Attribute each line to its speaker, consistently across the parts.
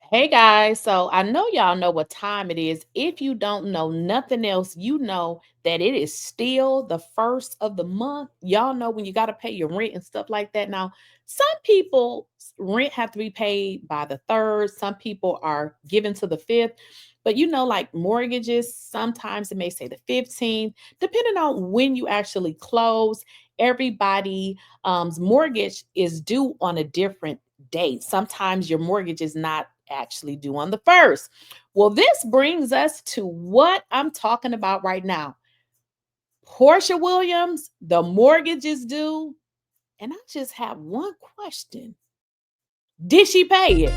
Speaker 1: Hey guys, so I know y'all know what time it is. If you don't know nothing else, you know that it is still the first of the month. Y'all know when you got to pay your rent and stuff like that. Now, some people rent have to be paid by the third, some people are given to the fifth. But like mortgages, sometimes it may say the 15th, depending on when you actually close. Everybody mortgage is due on a different date. Sometimes your mortgage is not actually due on the first. Well, this brings us to what I'm talking about right now. Porsha Williams, the mortgage is due. And I just have one question. Did she pay it?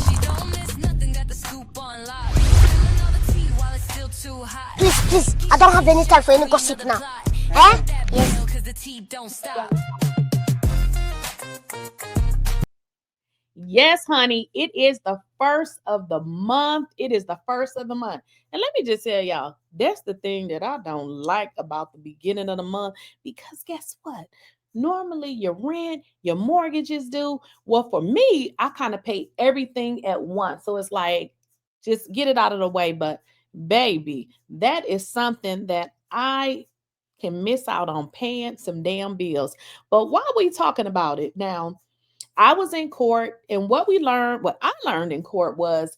Speaker 2: She don't miss nothing, got the scoop on lock. Spilling all the tea while it's still too hot.
Speaker 3: Please, I don't have any time for any gossip now. Eh? Yes.
Speaker 2: Cause the tea don't stop.
Speaker 1: Yes, honey, it is the first of the month. It is the first of the month. And let me just tell y'all, that's the thing that I don't like about the beginning of the month because guess what? Normally, your rent, your mortgage is due. Well, for me, I kind of pay everything at once. So it's like, just get it out of the way. But, baby, that is something that I can miss out on paying some damn bills. But while we talking about it now, I was in court, and what I learned in court was,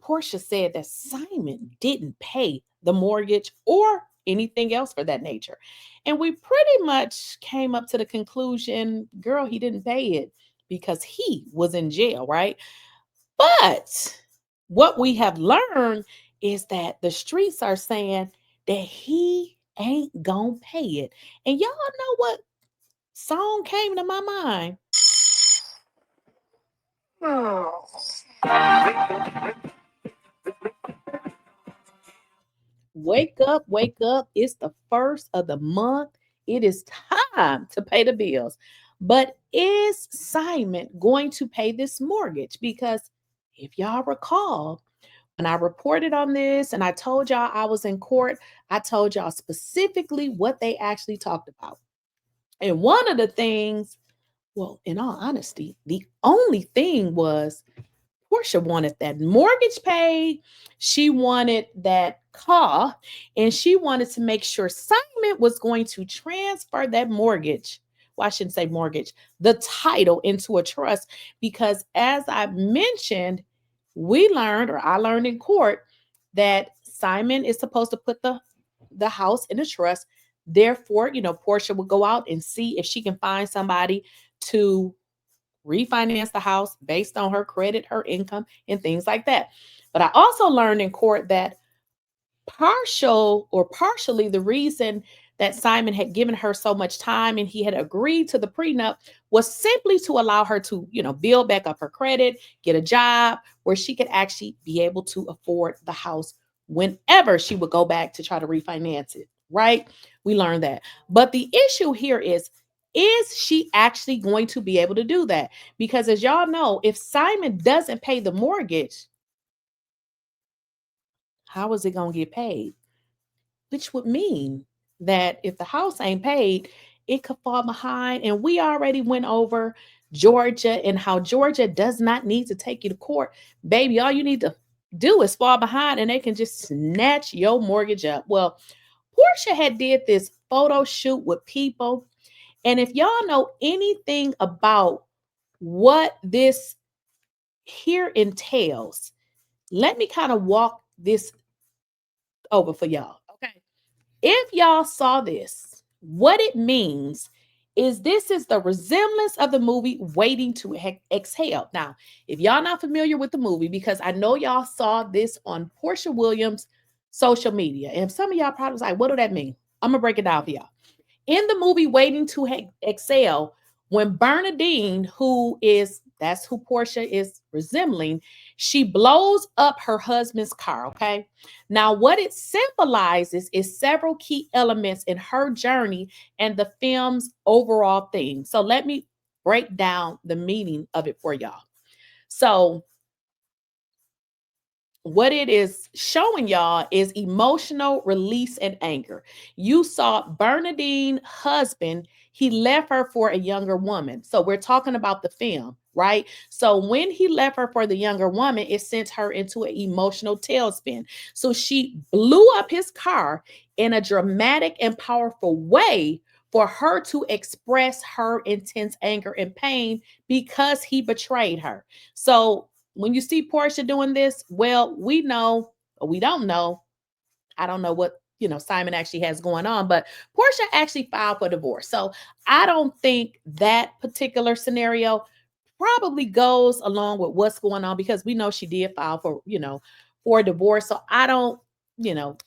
Speaker 1: Portia said that Simon didn't pay the mortgage or anything else for that nature. And we pretty much came up to the conclusion, girl, he didn't pay it because he was in jail, right? But what we have learned is that the streets are saying that he ain't gonna pay it. And y'all know what song came to my mind? Wake up. It's the first of the month. It is time to pay the bills. But is Simon going to pay this mortgage? Because if y'all recall, when I reported on this and I told y'all I was in court, I told y'all specifically what they actually talked about. And one of the things, well, in all honesty, the only thing was Portia wanted that mortgage paid. She wanted that car, and she wanted to make sure Simon was going to transfer that mortgage. Well, I shouldn't say mortgage, the title into a trust, because as I mentioned, we learned, or I learned in court, that Simon is supposed to put the house in a trust. Therefore, Portia would go out and see if she can find somebody to refinance the house based on her credit, her income, and things like that. But I also learned in court that partially the reason that Simon had given her so much time and he had agreed to the prenup was simply to allow her to, build back up her credit, get a job where she could actually be able to afford the house whenever she would go back to try to refinance it, right? We learned that. But the issue here is she actually going to be able to do that? Because as y'all know, if Simon doesn't pay the mortgage, how is it going to get paid? Which would mean that if the house ain't paid, it could fall behind. And we already went over Georgia and how Georgia does not need to take you to court. Baby, all you need to do is fall behind and they can just snatch your mortgage up. Well, Portia had did this photo shoot with people. And if y'all know anything about what this here entails, let me kind of walk this over for y'all. Okay. If y'all saw this, what it means is this is the resemblance of the movie Waiting to Exhale. Now, if y'all not familiar with the movie, because I know y'all saw this on Porsha Williams' social media, and some of y'all probably was like, what do that mean? I'm gonna break it down for y'all. In the movie Waiting to Exhale, when Bernadine, that's who Portia is resembling, she blows up her husband's car. Okay. Now, what it symbolizes is several key elements in her journey and the film's overall theme. So let me break down the meaning of it for y'all. So what it is showing y'all is emotional release and anger. You saw Bernadine's husband, he left her for a younger woman. So we're talking about the film, right? So when he left her for the younger woman, it sent her into an emotional tailspin. So she blew up his car in a dramatic and powerful way for her to express her intense anger and pain because he betrayed her. So when you see Porsha doing this, well, we know, or we don't know. I don't know what, Simon actually has going on, but Porsha actually filed for divorce. So I don't think that particular scenario probably goes along with what's going on, because we know she did file for divorce. So I don't,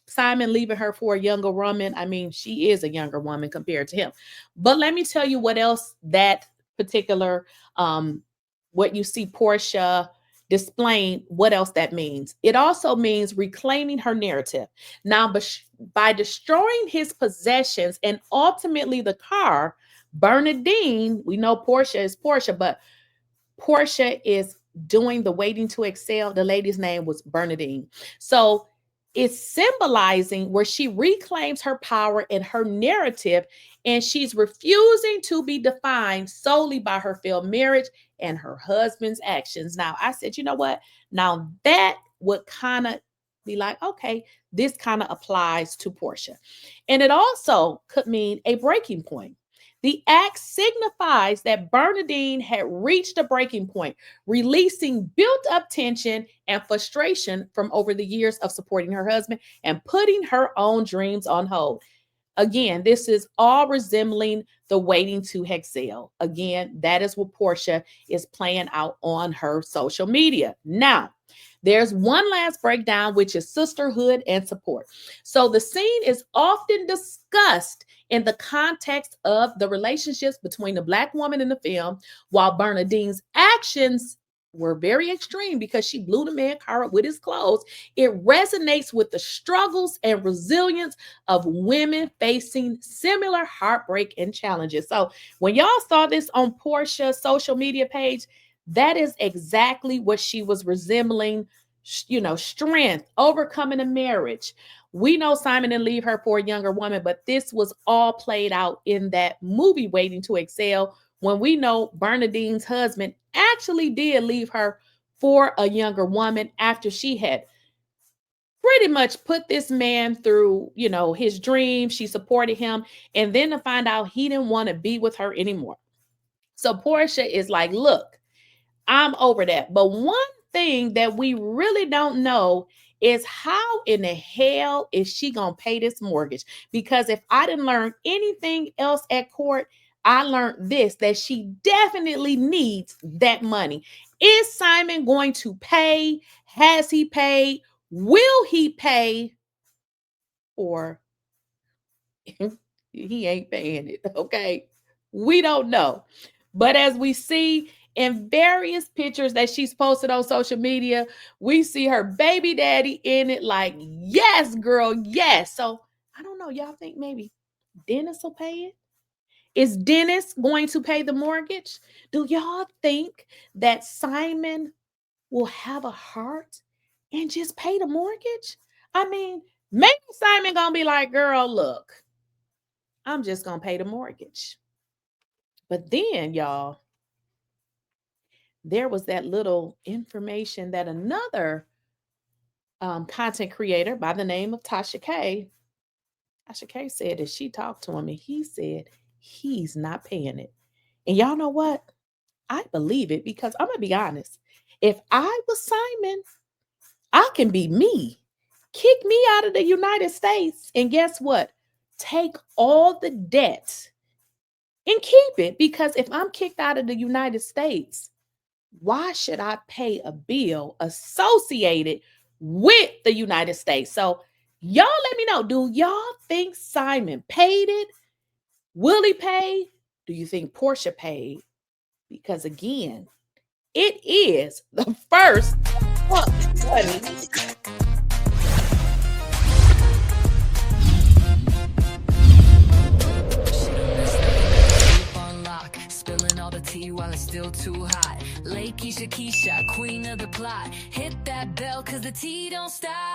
Speaker 1: Simon leaving her for a younger woman. I mean, she is a younger woman compared to him. But let me tell you what else that particular, what you see Porsha displaying, what else that means. It also means reclaiming her narrative. Now, by destroying his possessions and ultimately the car, Bernadine, we know Porsha is Porsha, but Porsha is doing the waiting to excel. The lady's name was Bernadine. So it's symbolizing where she reclaims her power and her narrative, and she's refusing to be defined solely by her failed marriage and her husband's actions. Now, I said, you know what? Now that would kind of be like, okay, this kind of applies to Porsha. And it also could mean a breaking point. The act signifies that Bernadine had reached a breaking point, releasing built-up tension and frustration from over the years of supporting her husband and putting her own dreams on hold. Again, this is all resembling the waiting to exhale. Again, that is what Porsha is playing out on her social media. Now, there's one last breakdown, which is sisterhood and support. So the scene is often discussed in the context of the relationships between the Black woman in the film, while Bernadine's actions were very extreme because she blew the man's car up with his clothes. It resonates with the struggles and resilience of women facing similar heartbreak and challenges. So when y'all saw this on Porsha's social media page, that is exactly what she was resembling, strength, overcoming a marriage. We know Simon didn't leave her for a younger woman, but this was all played out in that movie, Waiting to Excel, when we know Bernadine's husband actually did leave her for a younger woman after she had pretty much put this man through, his dreams. She supported him, and then to find out he didn't want to be with her anymore. So Porsha is like, look, I'm over that. But one thing that we really don't know is how in the hell is she going to pay this mortgage? Because if I didn't learn anything else at court, I learned this, that she definitely needs that money. Is Simon going to pay? Has he paid? Will he pay? Or he ain't paying it, okay? We don't know. But as we see in various pictures that she's posted on social media, we see her baby daddy in it like, yes, girl, yes. So I don't know. Y'all think maybe Dennis will pay it? Is Dennis going to pay the mortgage? Do y'all think that Simon will have a heart and just pay the mortgage? I mean, maybe Simon gonna be like, girl, look, I'm just gonna pay the mortgage. But then, y'all, there was that little information that another content creator by the name of Tasha K said that she talked to him and he said he's not paying it. And y'all know what? I believe it, because I'm going to be honest. If I was Simon, I can be me. Kick me out of the United States. And guess what? Take all the debt and keep it. Because if I'm kicked out of the United States, why should I pay a bill associated with the United States? So y'all let me know. Do y'all think Simon paid it? Will he pay? Do you think Porsha paid? Because again, it is the first honey.
Speaker 2: Spilling all the tea while it's still too hot. Lakeysha Keysha, queen of the plot. Hit that bell, cause the tea don't stop.